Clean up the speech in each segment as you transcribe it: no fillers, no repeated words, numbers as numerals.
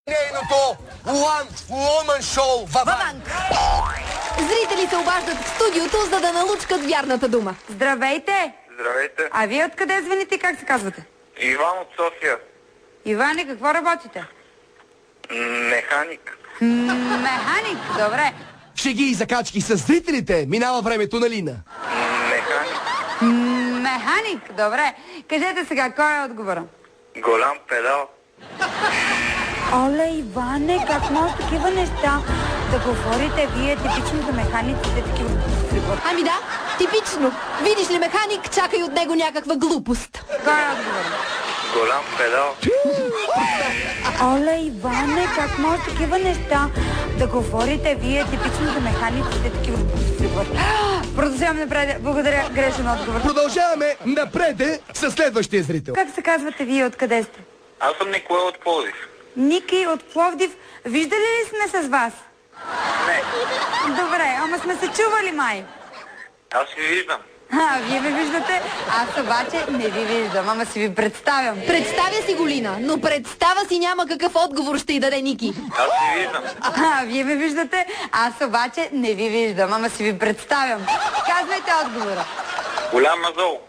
Нейното One Woman Show Ваванк. Зрители се обаждат в студиото, за да налучкат вярната дума. Здравейте! Здравейте. А вие откъде звъните и как се казвате? Иван от София. Иване, какво работите? Механик. Механик, добре. Шеги и закачки с зрителите. Минава времето на Лина. Механик. Механик, добре. Кажете сега, кой е отговора? Голям педал. Оле, Иване, как може такива неща да говорите вие, типично за механиците, такива прибор? Ами да, типично. Видиш ли механик, чакай от него някаква глупост. Кой е отговора? Голям педал. Оле, Иване, как може такива неща да говорите вие, типично за механиците, такива прибор? Продължаваме напред. Благодаря, грешен отговор. Продължаваме напред с следващия зрител. Как се казвате вие, откъде сте? Аз съм Николай от Пловдив. Ники от Пловдив. Виждали ли сме с вас? Не, Добре, ама сме се чували май. аз ви виждам. Вие ме виждате, аз обаче не ви виждам, ама си ви представям. Представя си го, Лина, но представа си няма какъв отговор ще й даде Ники. Аз ви виждам. Вие ме виждате, аз обаче не ви виждам, ама си ви представям. Казвайте отговора. Голям мазол.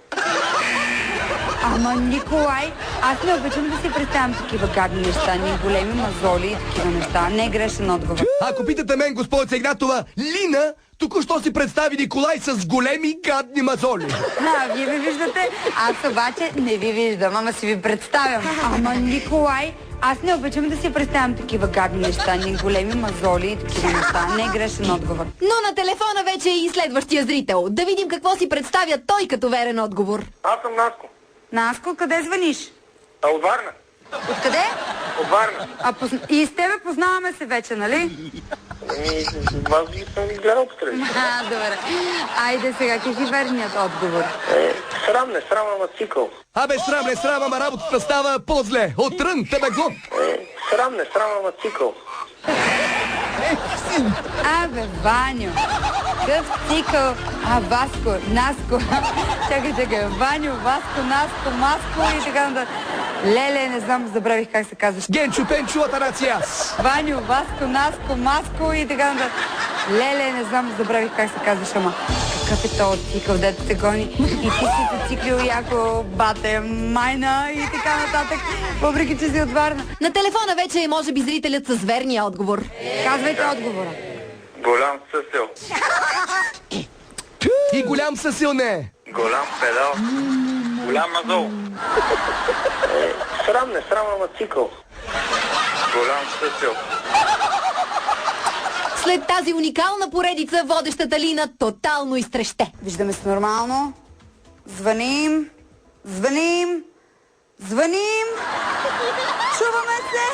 Ама, Николай, аз не обичам да си представям такива гадни неща, ни големи мазоли и такива неща. Не е грешен отговор. Ако питате мен, госпожица Игнатова, Лина току-що си представи Николай с големи гадни мазоли. Вие ме виждате, аз обаче не ви виждам, ама си ви представям. Ама, Николай, аз не обичам да си представям такива гадни неща, ни големи мазоли и такива неща. Не е грешен отговор. Но на телефона вече е и следващия зрител. Да видим какво си представя той като верен отговор. Аз съм Наско. Наско, къде звъниш? От Варна. Откъде? От Варна. И с тебе познаваме се вече, нали? Аз ги съм ги гледал потреб. Добре. Айде сега, какви верният отговор? Срам, не срам, ама цикъл. Абе, срам, не срам, ама работата става по-зле. Оттрън, тебе глуп. Срам, не срам, ама цикъл. Абе, Ваню, къв цикъл, Васко, Наско, чакай, Ваню, Васко, Наско, Маско и така нататък. Леле, не знам, забравих как се казваш. Генчо, Пенчо, Атанасиас. Ваню, Васко, Наско, Маско и така нататък. Леле, не знам, забравих как се казваш, ама какъв е този цикъл, дето се гони и ти си зациклил яко бате, майна и така нататък, въпреки че си от Варна. На телефона вече е може би зрителят с верния отговор. Казвайте отговора. Голям съсел. И голям съсил не е. Голям педал. Голям мазол. Срам, не срам, ама цикъл. Голям съсел. След тази уникална поредица, водещата Лина тотално изтреще. Виждаме се нормално. Звъним. Чуваме се.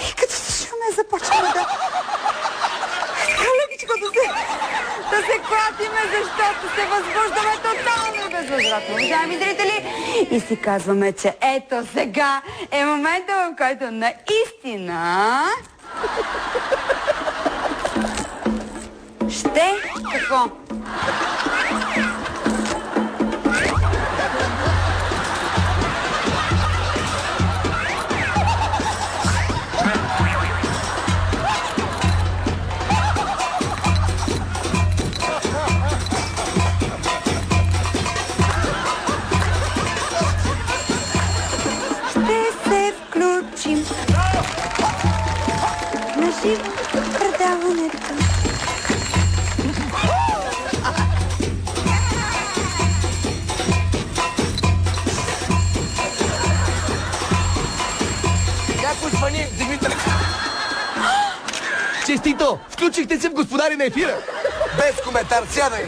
И като се чуваме, започваме да... Така лекичко да се клатиме, защото се възбуждаме тотално безвъзвратно. Уважаеми зрители, и си казваме, че ето сега е момента, в който наистина... Какво? Ще се включим на живо предаването. Някой звъни, дигните. Честито, включихте се в Господари на ефира. Без коментар, сядай.